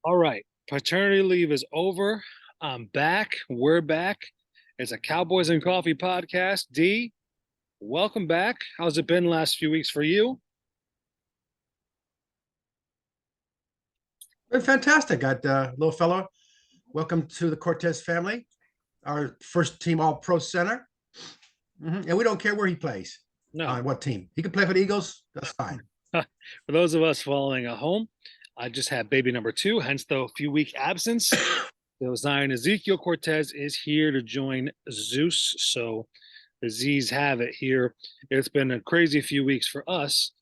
All right. Paternity leave is over. I'm back. We're back. It's a Cowboys and Coffee podcast. D, welcome back. How's it been the last few weeks for you? Fantastic. Got little fella. Welcome to the Cortez family, our first team All Pro center. And we don't care where he plays, No. on what team. He can play for the Eagles. That's fine. For those of us following at home, I just had baby number two, hence the few week absence. So Zion Ezekiel Cortez is here to join Zeus. So the Z's have it here. It's been a crazy few weeks for us.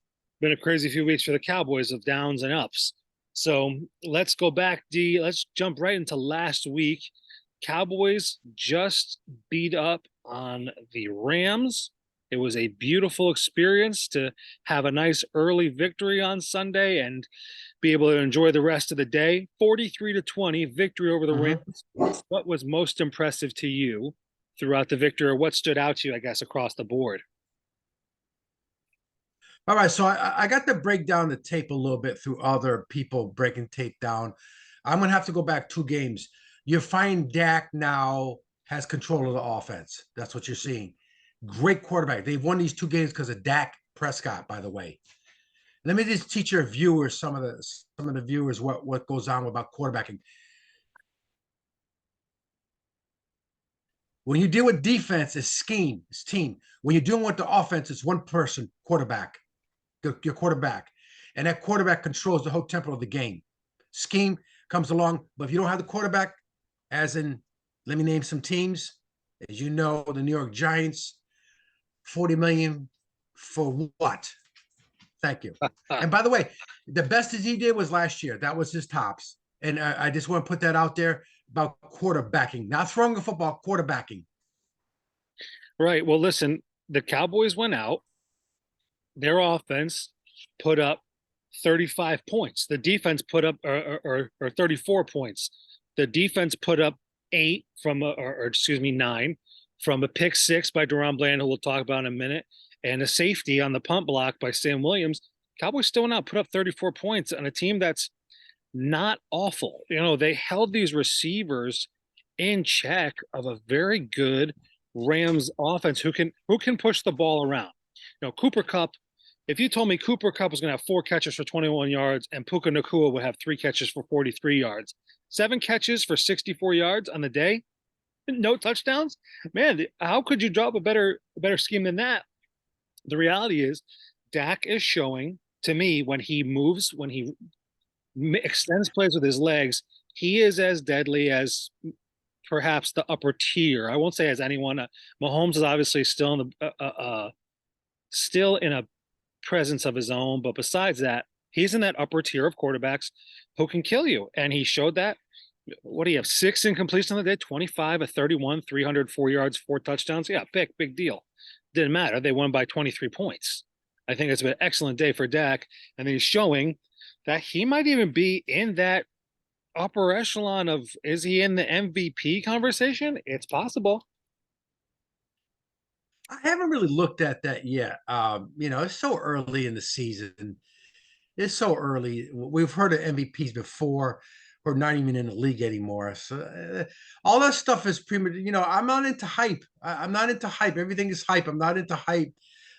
Been a crazy few weeks for the Cowboys of downs and ups. So let's go back, D. Let's jump right into last week. Cowboys just beat up on the Rams. It was a beautiful experience to have a nice early victory on Sunday and be able to enjoy the rest of the day. 43-20 victory over the Mhm. Rams. What was most impressive to you throughout the victory, or what stood out to you, I guess, across the board? All right. So I got to break down the tape a little bit through other people breaking tape down. I'm going to have to go back two games. You find Dak now has control of the offense. That's what you're seeing. Great quarterback. They've won these two games because of Dak Prescott, by the way. Let me just teach your viewers, some of the viewers, what goes on about quarterbacking. When you deal with defense, it's scheme, it's team. When you're dealing with the offense, it's one person, quarterback, your quarterback. And that quarterback controls the whole tempo of the game. Scheme comes along, but if you don't have the quarterback, as in, let me name some teams. As you know, the New York Giants, 40 million for what? Thank you. And by the way, the best as he did was last year. That was his tops. And I just want to put that out there about quarterbacking, not throwing a football, quarterbacking. Right. Well, listen, the Cowboys went out. Their offense put up 35 points. The defense put up or 34 points. The defense put up eight from or excuse me, nine from a pick six by Deron Bland, who we'll talk about in a minute, and a safety on the punt block by Sam Williams. Cowboys still not put up 34 points on a team that's not awful. You know, they held these receivers in check of a very good Rams offense who can push the ball around. You know, Cooper Cup. If you told me Cooper Cup was going to have four catches for 21 yards and Puka Nakua would have three catches for 43 yards, seven catches for 64 yards on the day, no touchdowns, man, how could you drop a better scheme than that? The reality is, Dak is showing to me when he moves, when he extends plays with his legs, he is as deadly as perhaps the upper tier. I won't say as anyone. Mahomes is obviously still in a presence of his own, but besides that, he's in that upper tier of quarterbacks who can kill you, and he showed that. What do you have? Six incompletions on the day, 25 of 31, 304 yards, four touchdowns. Yeah, big deal. Didn't matter. They won by 23 points. I think it's been an excellent day for Dak, and he's showing that he might even be in that upper echelon of, is he in the MVP conversation? It's possible. I haven't really looked at that yet. It's so early in the season. It's so early. We've heard of MVPs before. We're not even in the league anymore. So all that stuff is premature. I'm not into hype. I'm not into hype. Everything is hype. I'm not into hype.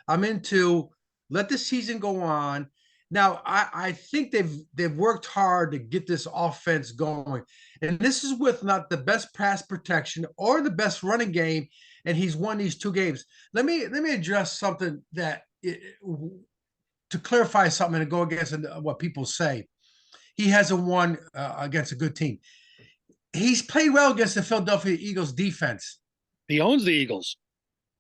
I'm into let the season go on. Now, I think they've worked hard to get this offense going. And this is with not the best pass protection or the best running game. And he's won these two games. Let me address something to clarify something and go against what people say. He hasn't won against a good team. He's played well against the Philadelphia Eagles defense. He owns the Eagles.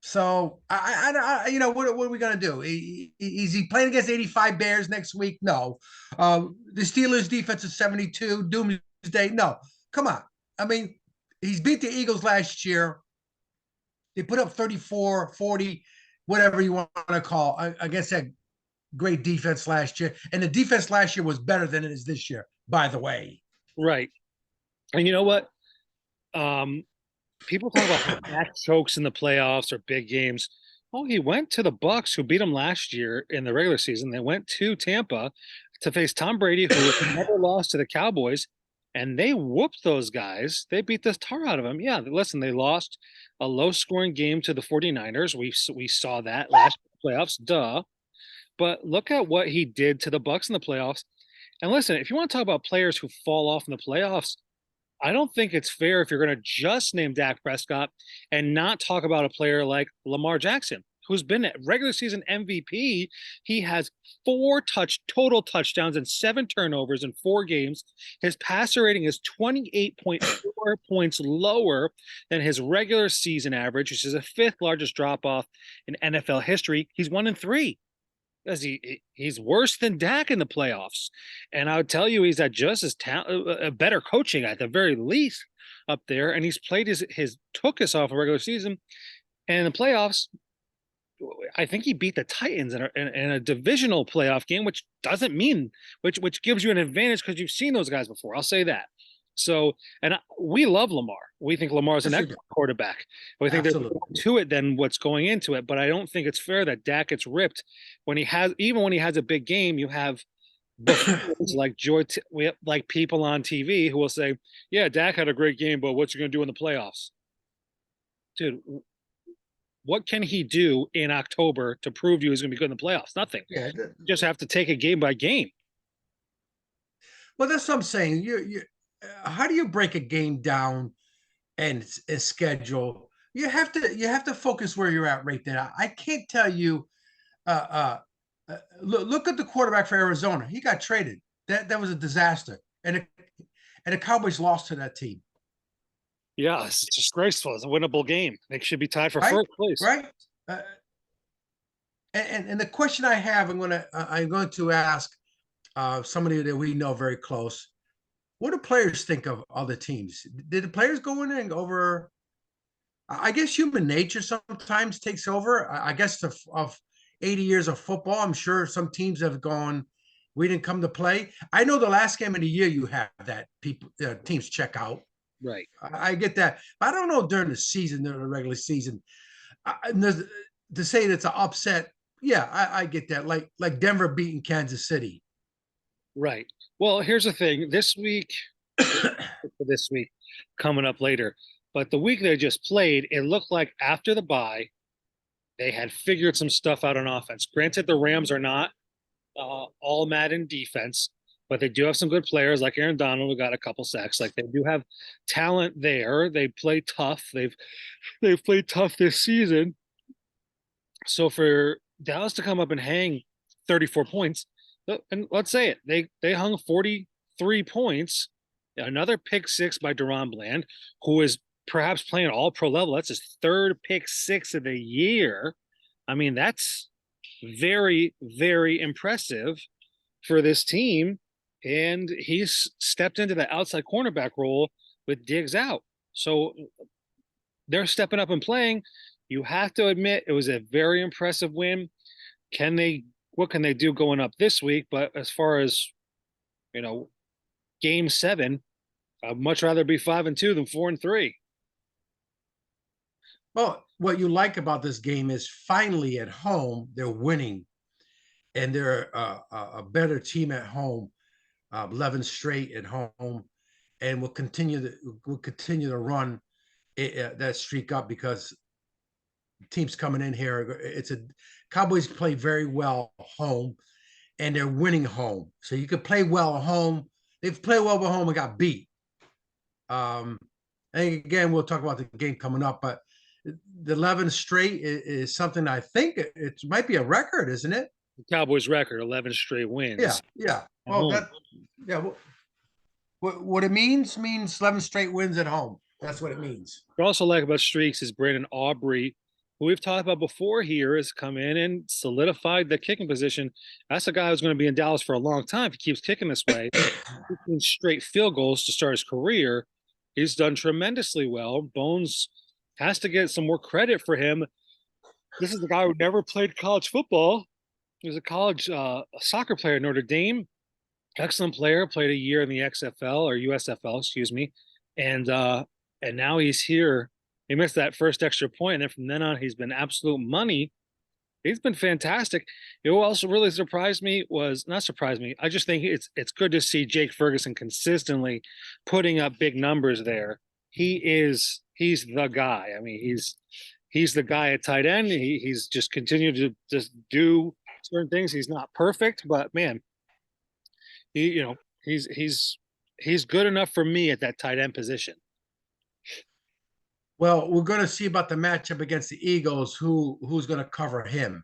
So what are we gonna do? Is he playing against 85 Bears next week? No. The Steelers defense is 72. Doomsday? No. Come on. I mean, he's beat the Eagles last year. They put up 34, 40, whatever you want to call against that great defense last year. And the defense last year was better than it is this year, by the way. Right. And you know what? Um, People talk about back chokes in the playoffs or big games. Oh, he went to the Bucks, who beat him last year in the regular season. They went to Tampa to face Tom Brady, who never lost to the Cowboys. and they whooped those guys. They beat the tar out of them. Yeah, listen, they lost a low-scoring game to the 49ers. We saw that last playoffs, duh. But look at what he did to the Bucks in the playoffs. And listen, if you want to talk about players who fall off in the playoffs, I don't think it's fair if you're going to just name Dak Prescott and not talk about a player like Lamar Jackson, who's been a regular season MVP. He has total touchdowns and 7 turnovers in 4 games. His passer rating is 28.4 points lower than his regular season average, which is the fifth largest drop off in NFL history. He's 1-3 because he's worse than Dak in the playoffs. And I would tell you, he's at just as better coaching at the very least up there. And he's played his took us off a regular season. And in the playoffs, I think he beat the Titans in a divisional playoff game, which doesn't mean which gives you an advantage because you've seen those guys before. I'll say that. So, and we love Lamar. We think Lamar is an excellent quarterback. We think there's more to it than what's going into it. But I don't think it's fair that Dak gets ripped when he has, even when he has a big game. You have like we have like people on TV who will say, "Yeah, Dak had a great game, but what's he going to do in the playoffs?" Dude, what can he do in October to prove to you he's going to be good in the playoffs? Nothing. Yeah, You just have to take it game by game. well, that's what I'm saying. How do you break a game down and schedule? You have to focus where you're at right there. I can't tell you. Look at the quarterback for Arizona. He got traded. That was a disaster, and the Cowboys lost to that team. Yeah, it's disgraceful. It's a winnable game. They should be tied for Right, first place. right. And the question I have, I'm going to ask somebody that we know very close. What do players think of other teams? Did the players go in and over? I guess human nature sometimes takes over. I guess of 80 years of football, I'm sure some teams have gone. We didn't come to play. I know the last game of the year you have that people teams check out. Right. I get that, but I don't know during the season, during the regular season, to say that's an upset. Yeah, I get that. Like Denver beating Kansas City. Right. Well, here's the thing. This week, coming up later, but the week they just played, it looked like after the bye, they had figured some stuff out on offense. Granted, the Rams are not all mad in defense, but they do have some good players like Aaron Donald, who got a couple sacks. Like they do have talent there. They play tough. They've played tough this season. So for Dallas to come up and hang 34 points, and let's say it, they hung 43 points. Another pick six by Deron Bland, who is perhaps playing all pro level. That's his third pick six of the year. I mean, that's very, very impressive for this team. And he's stepped into the outside cornerback role with Diggs out. So they're stepping up and playing. You have to admit it was a very impressive win. What can they do going up this week? But as far as, game 7, I'd much rather be 5-2 than 4-3. Well, what you like about this game is finally at home they're winning, and they're a better team at home. 11 straight at home, and we'll continue to run that streak up because teams coming in here. Cowboys play very well home, and they're winning home. So you could play well at home. They've played well at home and got beat. And again, we'll talk about the game coming up, but the 11 straight is something I think it might be a record, isn't it? The Cowboys record, 11 straight wins. Yeah. Well, what it means 11 straight wins at home. That's what it means. What I also like about streaks is Brandon Aubrey, who we've talked about before here, has come in and solidified the kicking position. That's a guy who's going to be in Dallas for a long time if he keeps kicking this way. 15 straight field goals to start his career. He's done tremendously well. Bones has to get some more credit for him. This is the guy who never played college football. He was a college soccer player at Notre Dame. Excellent player, played a year in the XFL or USFL, excuse me. And now he's here. He missed that first extra point, and then from then on, he's been absolute money He's been fantastic. It also really surprised me was not surprised me. I just think it's good to see Jake Ferguson consistently putting up big numbers there. He's the guy. I mean, he's the guy at tight end. He's just continued to just do certain things. He's not perfect, but man, he you know he's good enough for me at that tight end position. Well, we're going to see about the matchup against the Eagles. Who's going to cover him?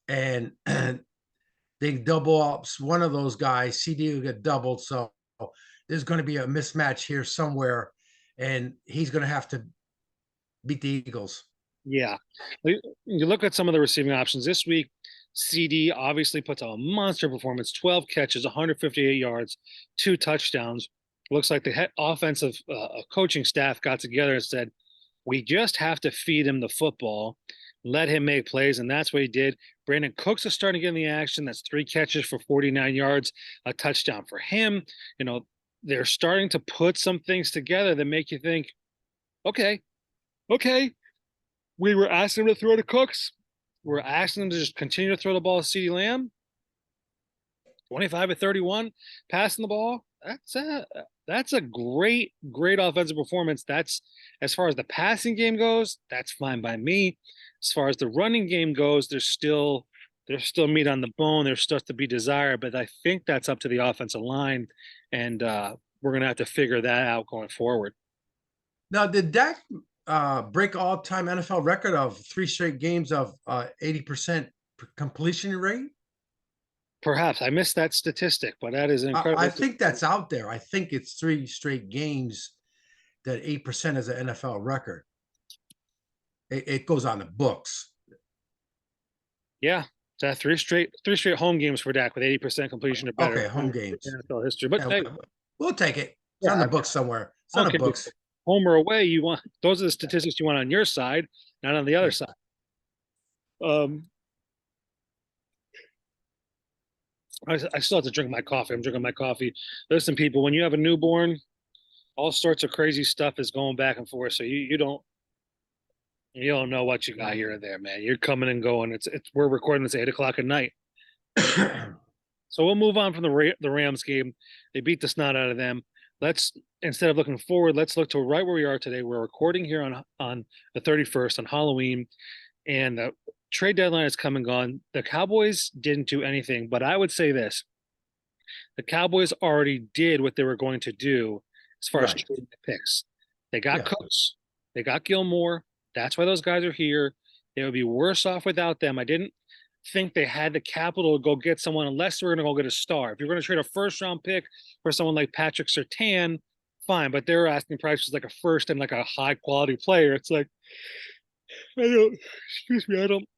And they double up one of those guys. CD will get doubled, so there's going to be a mismatch here somewhere, and he's going to have to beat the Eagles. Yeah. You look at some of the receiving options this week. CD obviously puts a monster performance, 12 catches, 158 yards, 2 touchdowns. Looks like the offensive coaching staff got together and said, we just have to feed him the football, let him make plays, and that's what he did. Brandon Cooks is starting to get in the action. That's 3 catches for 49 yards, a touchdown for him. They're starting to put some things together that make you think, okay, okay, we were asking him to throw to Cooks. We're asking him to just continue to throw the ball to CeeDee Lamb. 25 to 31, passing the ball. That's a great offensive performance. That's as far as the passing game goes, that's fine by me. As far as the running game goes, there's still meat on the bone. There's stuff to be desired, but I think that's up to the offensive line, and we're gonna have to figure that out going forward. Now, did Dak break all-time NFL record of 3 straight games of 80% completion rate? Perhaps I missed that statistic, but that is incredible. I think that's out there. I think it's 3 straight games that 8% is an NFL record. It goes on the books. Yeah, that three straight home games for Dak with 80% completion or better. Okay, home games. NFL history, but Yeah, hey, we'll take it. It's on the books somewhere. It's on the books. Home or away, you want those are the statistics you want on your side, not on the other side. I still have to drink my coffee. I'm drinking my coffee. Listen, people, when you have a newborn, all sorts of crazy stuff is going back and forth. So you don't know what you got here and there, man. You're coming and going. We're recording this 8 o'clock at night. So we'll move on from the Rams game. They beat the snot out of them. Let's instead of looking forward, let's look to right where we are today. We're recording here on the 31st on Halloween, and the trade deadline has come and gone. The Cowboys didn't do anything, but I would say this: the Cowboys already did what they were going to do as far as trading the picks. They got Cooks, they got Gilmore. That's why those guys are here. They would be worse off without them. I didn't think they had the capital to go get someone unless they were going to go get a star. If you're going to trade a first-round pick for someone like Patrick Surtain, fine, but they're asking prices like a first and like a high-quality player. It's like, I don't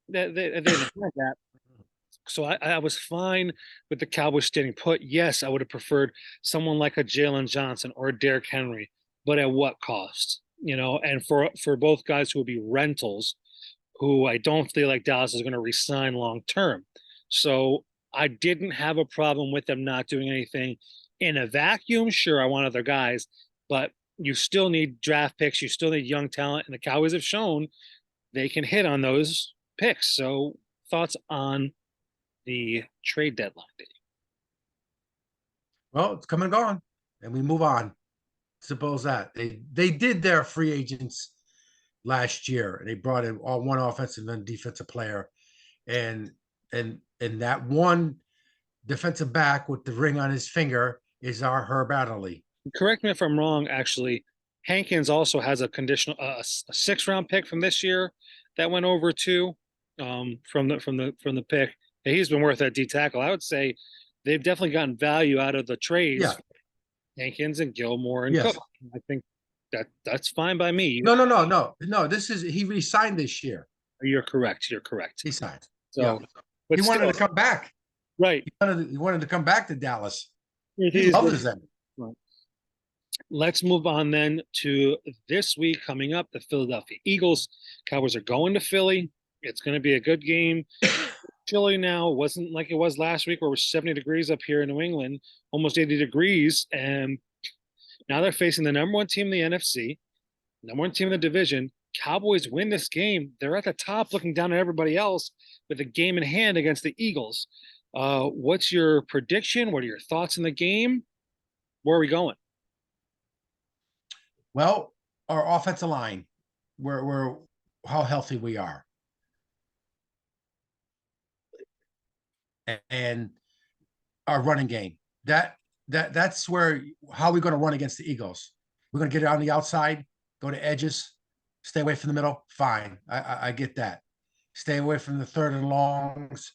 they didn't have that. So I was fine with the Cowboys staying put. Yes, I would have preferred someone like a Jalen Johnson or a Derrick Henry, but at what cost? And for both guys who would be rentals, who I don't feel like Dallas is going to re-sign long term. So I didn't have a problem with them not doing anything in a vacuum. Sure, I want other guys, but you still need draft picks. You still need young talent, and the Cowboys have shown they can hit on those picks. So thoughts on the trade deadline? Well, it's come and gone, and we move on. Suppose that they did their free agents last year, and they brought in all one offensive and defensive player, and that one defensive back with the ring on his finger is our Herb Adderley. Correct me if I'm wrong. Actually, Hankins also has a conditional a 6th-round pick from this year that went over too, from the pick. He's been worth that D tackle. I would say they've definitely gotten value out of the trades. Yeah. Hankins and Gilmore and Cook. I think that's fine by me. No. He re-signed this year. You're correct. He signed. So, he wanted to come back. Right. He wanted to come back to Dallas. He loves them. Right. Let's move on then to this week coming up. The Philadelphia Eagles. Cowboys are going to Philly. It's going to be a good game. Chilly now. It wasn't like it was last week where it was 70 degrees up here in New England, almost 80 degrees. And now they're facing the number one team in the NFC, number one team in the division. Cowboys win this game, they're at the top looking down at everybody else with a game in hand against the Eagles. What's your prediction? What are your thoughts in the game? Where are we going? Well, our offensive line, we're how healthy we are, and our running game. That's where how are we going to run against the Eagles? We're going to get it on the outside, go to edges, stay away from the middle. Fine, I get that. Stay away from the third and longs,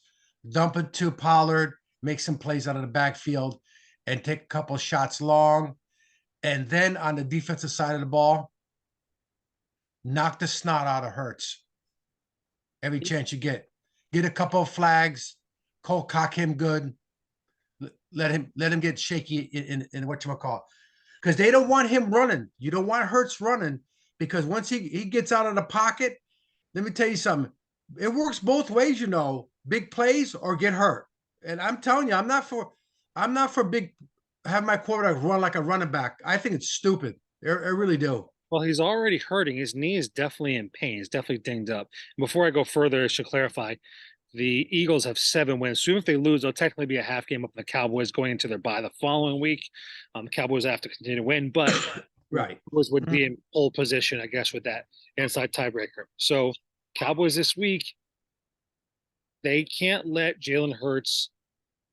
dump it to Pollard, make some plays out of the backfield, and take a couple shots long. And then on the defensive side of the ball, knock the snot out of Hurts every chance you get. Get a couple of flags, cold cock him good. Let him get shaky in what you call, because they don't want him running. You don't want Hurts running, because once he gets out of the pocket, let me tell you something. It works both ways, big plays or get hurt. And I'm telling you, I'm not for big have my quarterback run like a running back. I think it's stupid. I really do. Well, he's already hurting. His knee is definitely in pain. He's definitely dinged up. Before I go further, I should clarify the Eagles have 7 wins. So even if they lose, they'll technically be a half game up on the Cowboys going into their bye the following week. The Cowboys have to continue to win, but Right. Cowboys would be in pole position, I guess, with that inside tiebreaker. So Cowboys this week, they can't let Jalen Hurts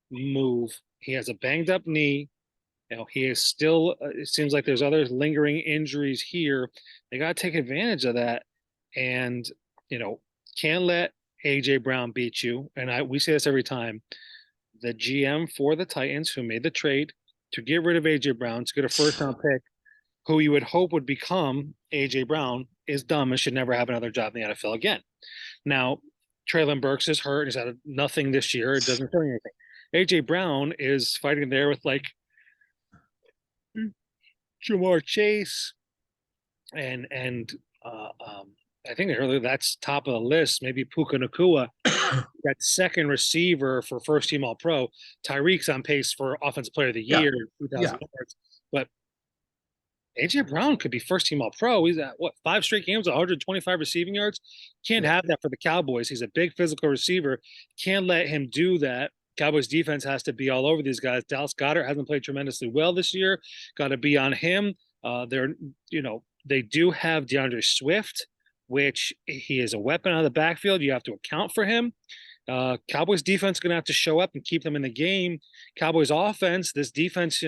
move. He has a banged up knee. He is still, it seems like there's other lingering injuries here. They got to take advantage of that. And, can't let A.J. Brown beat you. And we say this every time. The GM for the Titans, who made the trade to get rid of A.J. Brown, to get a first round pick, who you would hope would become A.J. Brown, is dumb and should never have another job in the NFL again. Now, Traylon Burks is hurt. He's had nothing this year. It doesn't tell you anything. A.J. Brown is fighting there with Jamar Chase, and I think earlier that's top of the list. Maybe Puka Nakua, that second receiver for first team All Pro. Tyreek's on pace for Offensive Player of the Year, 2,000 yards. But AJ Brown could be first team All Pro. He's at 5 straight games, 125 receiving yards. Can't have that for the Cowboys. He's a big physical receiver. Can't let him do that. Cowboys defense has to be all over these guys. Dallas Goedert hasn't played tremendously well this year. Got to be on him. They do have DeAndre Swift, which he is a weapon out of the backfield. You have to account for him. Cowboys defense is going to have to show up and keep them in the game. Cowboys offense, this defense,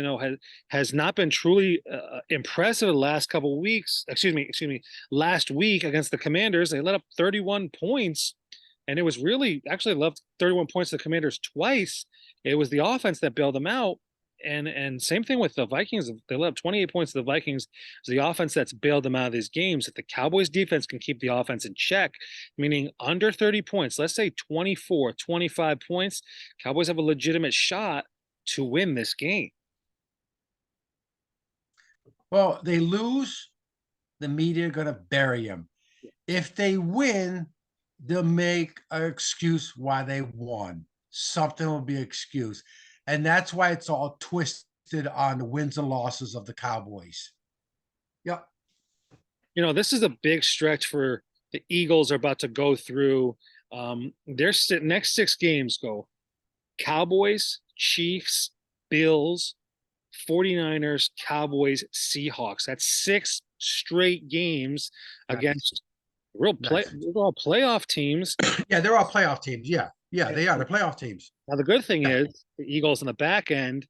has not been truly impressive the last couple of weeks. Excuse me, last week against the Commanders, they let up 31 points. And it was really actually left 31 points to the Commanders twice. It was the offense that bailed them out. And same thing with the Vikings. They let up 28 points to the Vikings. It's the offense that's bailed them out of these games. If the Cowboys defense can keep the offense in check, meaning under 30 points, let's say 24, 25 points, Cowboys have a legitimate shot to win this game. Well, they lose, the media are going to bury them. If they win, they'll make an excuse why they won. Something will be an excuse. And that's why it's all twisted on the wins and losses of the Cowboys. Yep. This is a big stretch for the Eagles are about to go through. Their next 6 games go Cowboys, Chiefs, Bills, 49ers, Cowboys, Seahawks. That's 6 straight games against real playoff teams. Yeah, they're all playoff teams. Yeah, they are. They're playoff teams. Now, the good thing is the Eagles on the back end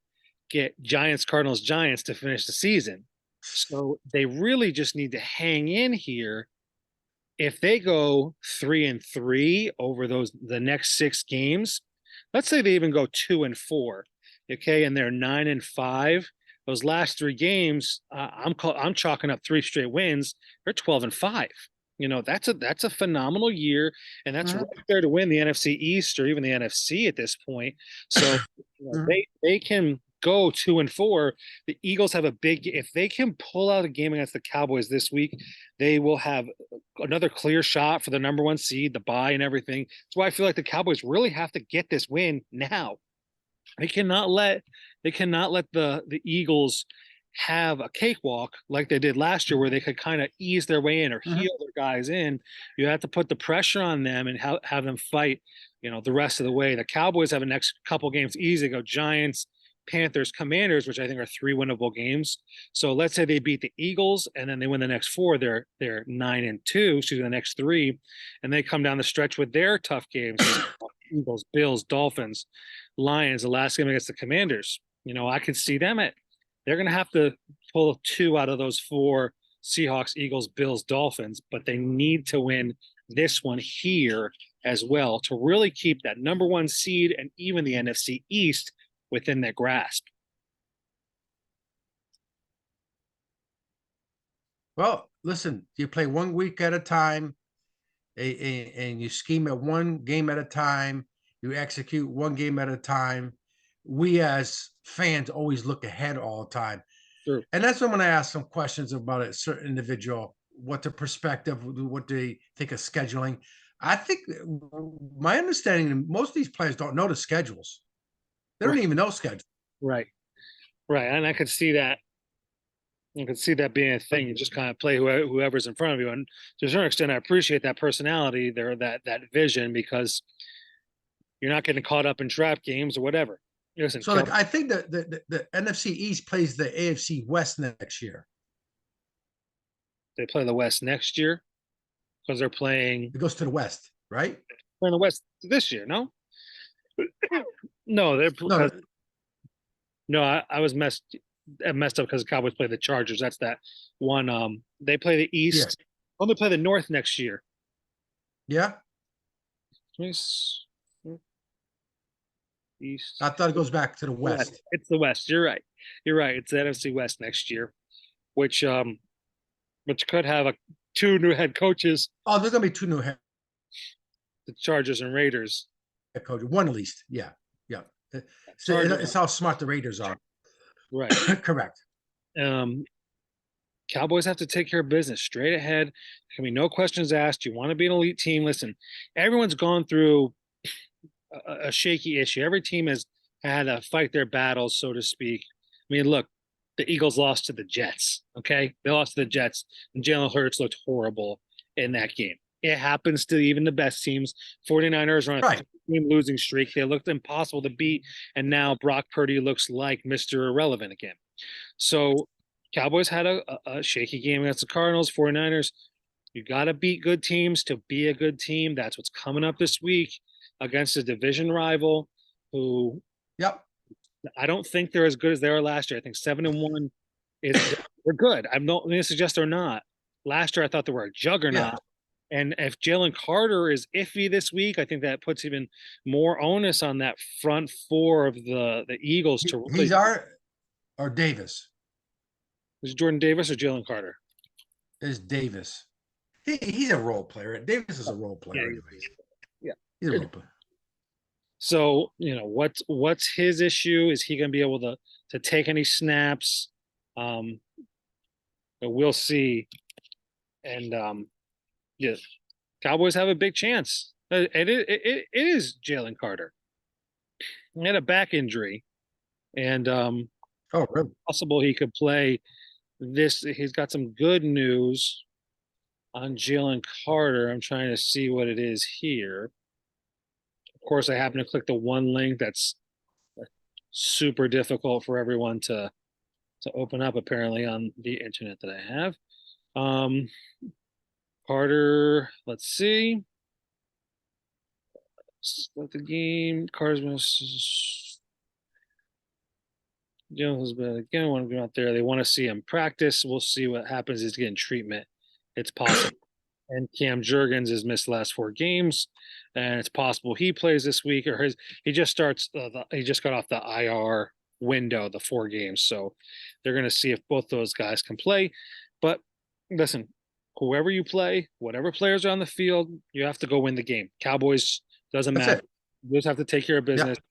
get Giants, Cardinals, Giants to finish the season. So they really just need to hang in here. If they go 3-3 over the next 6 games, let's say they even go 2-4, okay, and they're 9-5. Those last 3 games, I'm chalking up 3 straight wins. They're 12-5. That's a phenomenal year, and that's right there to win the NFC East or even the NFC at this point. So they can go 2-4. The Eagles have if they can pull out a game against the Cowboys this week, they will have another clear shot for the number 1 seed, the bye and everything. That's why I feel like the Cowboys really have to get this win now. They cannot let the Eagles have a cakewalk like they did last year, where they could kind of ease their way in or Mhm. heal their guys in. You have to put the pressure on them and have them fight, the rest of the way. The Cowboys have a next couple games easy. Go Giants, Panthers, Commanders, which I think are 3 winnable games. So let's say they beat the Eagles and then they win the next four. They're 9-2. Excuse me, the next three, and they come down the stretch with their tough games: Eagles, Bills, Dolphins, Lions. The last game against the Commanders. I could see them at. They're going to have to pull two out of those four: Seahawks, Eagles, Bills, Dolphins, but they need to win this one here as well to really keep that number one seed and even the NFC East within their grasp. Well, listen, you play 1 week at a time, and you scheme at one game at a time. You execute one game at a time. We as fans always look ahead all the time. True. And that's when I'm going to ask some questions about a certain individual, what the perspective, what they think of scheduling. I think my understanding, most of these players don't know the schedules. They don't Right, even know schedule. right, right. And I could see that. You can see that being a thing. You just kind of play whoever's in front of you, and to a certain extent, I appreciate that personality, there, that vision, because you're not getting caught up in trap games or whatever. Listen, So, like, I think that the NFC East plays the AFC West next year. they play the West next year because they're playing It goes to the West, right? the West this year. No, no, they're No, because no, I was messed up because the Cowboys play the Chargers. That's that one. They play the yeah, East. Oh, they play the North next year. yeah. East, I thought it goes back to the West. West. It's the West. You're right. You're right. It's the NFC West next year, which could have two new head coaches, Oh, there's gonna be two new head the Chargers and Raiders. coaches, one at least. Yeah, yeah. Chargers, It's how smart the Raiders are. right? Correct. Um, Cowboys have to take care of business straight ahead. There can be no questions asked. You want to be an elite team. Listen, everyone's gone through a shaky issue. Every team has had to fight their battles, so to speak. I mean, look, the Eagles lost to the Jets. Okay, they lost to the Jets, and Jalen Hurts looked horrible in that game. It happens to even the best teams. 49ers are on a Right. three-game losing streak. They looked impossible to beat, and now Brock Purdy looks like Mr. Irrelevant again. So Cowboys had a shaky game against the Cardinals, 49ers. You got to beat good teams to be a good team. That's what's coming up this week against a division rival who Yep. I don't think they're as good as they were last year. I think 7-1 is they're good. I'm not going to suggest they're not. Last year, I thought they were a Yeah. juggernaut. And if Jalen Carter is iffy this week, I think that puts even more onus on that front four of the Eagles to really. He's our or Davis Is Jordan Davis or Jalen Carter? is Davis. He's a role player. Davis is a role Yeah, player, anyways. He's a yeah. role player. So what's his issue? Is he going to be able to take any snaps? But we'll see. And yeah, Cowboys have a big chance. It is Jalen Carter. He had a back injury, and Oh, really? possible he could play this. He's got some good news on Jalen Carter. I'm trying to see what it is here. Of course, I happen to click the one link that's super difficult for everyone to open up apparently on the internet that I have. Um, Carter, let's see. Start the game. Carter's Jones, but again, want to go out there. They want to see him practice. We'll see what happens. He's getting treatment. It's possible. And Cam Jurgens has missed the last 4 games, and it's possible he plays this week, or he just starts. He just got off the IR window, the 4 games, so they're going to see if both those guys can play. But listen, whoever you play, whatever players are on the field, you have to go win the game. Cowboys doesn't That's matter. it. You just have to take care of business. Yep.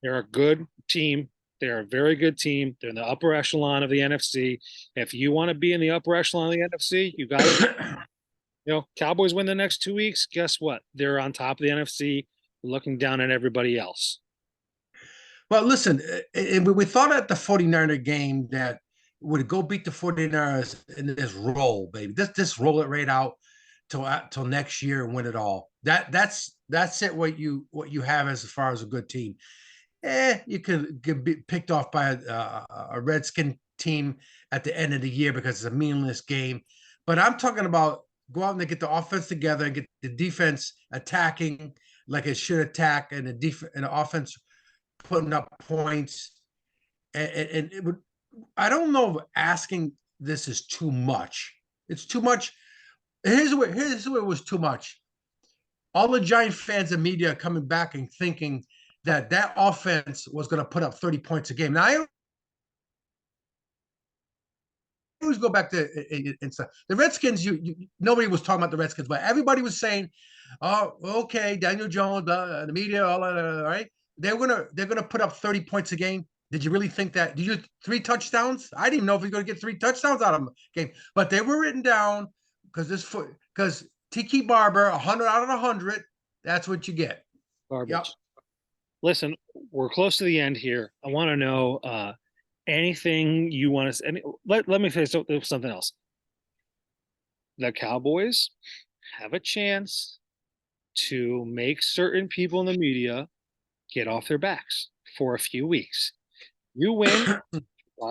They're a good team. They're a very good team. They're in the upper echelon of the NFC. If you want to be in the upper echelon of the NFC, you got to. Cowboys win the next 2 weeks. Guess what? They're on top of the NFC, looking down at everybody else. Well, listen, we thought at the 49er game that would go beat the 49ers and just roll, baby. Just roll it right out till next year and win it all. That's it. What you have as far as a good team. You could be picked off by a Redskin team at the end of the year because it's a meaningless game. But I'm talking about go out and get the offense together and get the defense attacking like it should attack, and the offense putting up points. And it would. I don't know if asking this is too much. It's too much. Here's what was too much. All the Giant fans and media coming back and thinking that offense was going to put up 30 points a game. Now I always go back to and stuff. The Redskins. Nobody was talking about the Redskins, but everybody was saying, "Oh, okay, Daniel Jones, the media, all that, all right." They're gonna put up 30 points a game. Did you really think that? Did you 3 touchdowns? I didn't even know if you're gonna get 3 touchdowns out of a game, but they were written down because Tiki Barber, 100 out of 100. That's what you get. Yep. Garbage. Listen, we're close to the end here. I want to know anything you want to. Let me say something else. The Cowboys have a chance to make certain people in the media get off their backs for a few weeks. You win,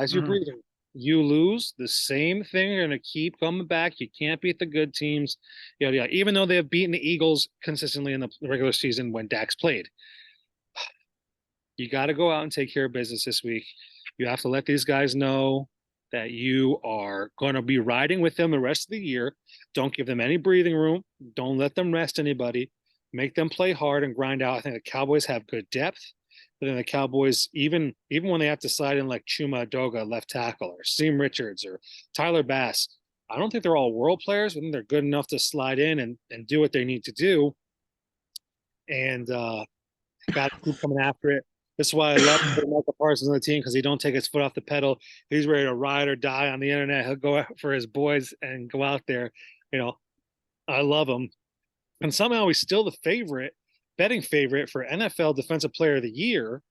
as you're Mhm. breathing. You lose, the same thing. You're going to keep coming back. You can't beat the good teams. Yeah. Even though they have beaten the Eagles consistently in the regular season when Dax played, you got to go out and take care of business this week. You have to let these guys know that you are going to be riding with them the rest of the year. Don't give them any breathing room. Don't let them rest anybody. Make them play hard and grind out. I think the Cowboys have good depth. But then the Cowboys, even when they have to slide in like Chuma Doga, left tackle, or Seam Richards or Tyler Bass, I don't think they're all world players. I think they're good enough to slide in and do what they need to do. And got to keep coming after it. This is why I love Michael Parsons on the team because he don't take his foot off the pedal. He's ready to ride or die on the internet. He'll go out for his boys and go out there. You know, I love him. And somehow he's still the betting favorite for NFL Defensive Player of the Year,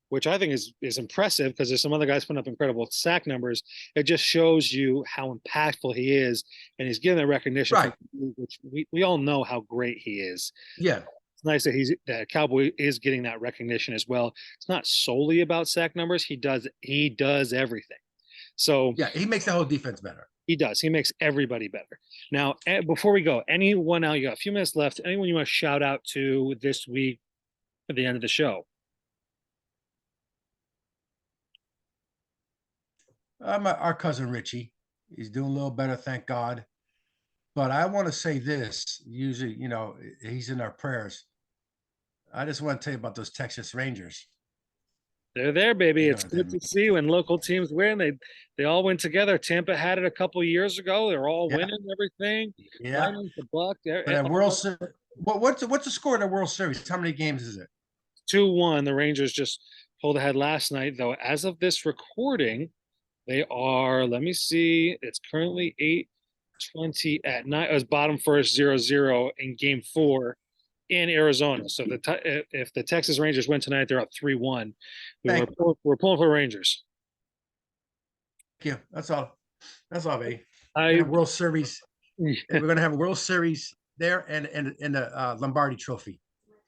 which I think is impressive because there's some other guys putting up incredible sack numbers. It just shows you how impactful he is, and he's getting that recognition from Right. which we all know how great he is. Yeah. It's nice that Cowboy is getting that recognition as well. It's not solely about sack numbers. He does everything. So Yeah. He makes the whole defense better. he does. He makes everybody better. Now, before we go, anyone now you got a few minutes left. Anyone you want to shout out to this week at the end of the show? Our cousin Richie. He's doing a little better, thank God. But I want to say this. Usually, he's in our prayers. I just want to tell you about those Texas Rangers. They're there, baby. You know It's what that good to means. see when local teams win. They all win together. Tampa had it a couple years ago. They're all Yeah, winning everything. yeah. Lightning, the Buck. But at World Series, what's the score in the World Series? How many games is it? 2-1. The Rangers just pulled ahead last night, though. As of this recording, they are. Let me see. It's currently 8:20 at night. It was bottom first 0-0 in Game 4 in Arizona. So if the Texas Rangers win tonight, they're up 3-1. We're Thank we're pulling for Rangers. you. That's all. That's all, baby. We're I gonna have World Series. We're gonna have a World Series there and the Lombardi Trophy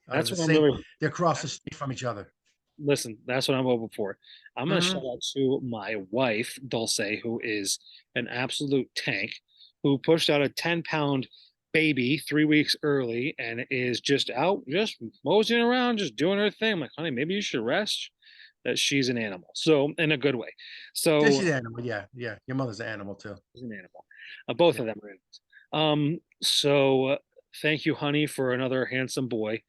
out of that's the what I'm same. really They're across the street from each other. listen. That's what I'm hoping for. I'm gonna shout Hmm. out to my wife Dulce, who is an absolute tank, who pushed out a 10-pound baby 3 weeks early and is just out, just moseying around, just doing her thing. I'm like, honey, maybe you should rest. That she's an animal, so in a good way. Yeah, So she's an animal. Yeah, yeah. Your mother's an animal too. she's an animal. Both Yeah. of them are animals. So thank you, honey, for another handsome boy.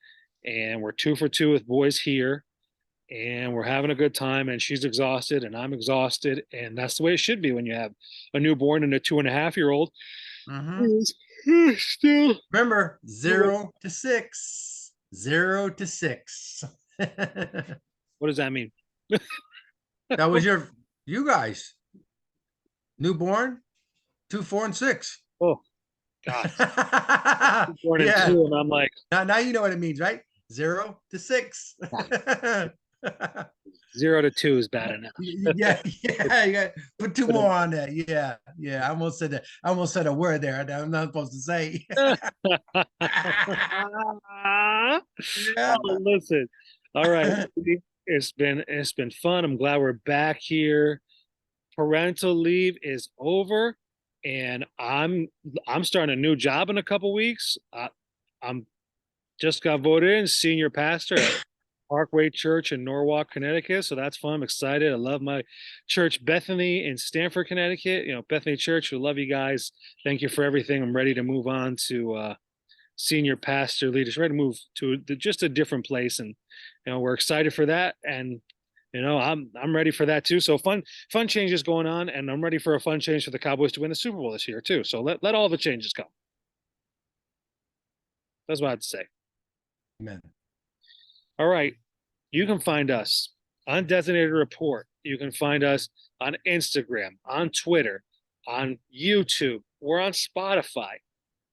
And we're 2 for 2 with boys here, and we're having a good time. And she's exhausted, and I'm exhausted, and that's the way it should be when you have a newborn and a 2.5-year-old Hmm. who's still. Remember, 0 to 6. 0 to 6. That What does that mean? was you guys newborn 2, 4, and 6. Oh God, born in Yeah. two, and I'm like, Now you know what it means, right? 0 to 6. 0-2 is bad enough. Yeah, yeah, yeah. Put two more on that. Yeah, yeah. I almost said that. I almost said a word there that I'm not supposed to say. Yeah. Oh, listen. All right. It's been fun. I'm glad we're back here. Parental leave is over, and I'm starting a new job in a couple weeks. I'm just got voted in senior pastor at Parkway Church in Norwalk, Connecticut. So that's fun. I'm excited. I love my church, Bethany in Stamford, Connecticut. Bethany Church. We love you guys. Thank you for everything. I'm ready to move on to senior pastor leaders. Ready to move to just a different place, and we're excited for that. And I'm ready for that too. So fun changes going on, and I'm ready for a fun change for the Cowboys to win the Super Bowl this year too. So let all the changes come. That's what I have to say. Amen. All right. You can find us on Designated Report. You can find us on Instagram, on Twitter, on YouTube. We're on Spotify.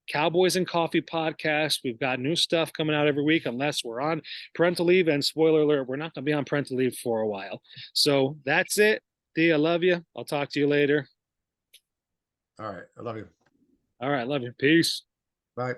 Cowboys and Coffee podcast. We've got new stuff coming out every week, unless we're on parental leave. And spoiler alert, we're not going to be on parental leave for a while. So that's it. Dee, I love you. I'll talk to you later. All right. I love you. All right. Love you. Peace. Bye.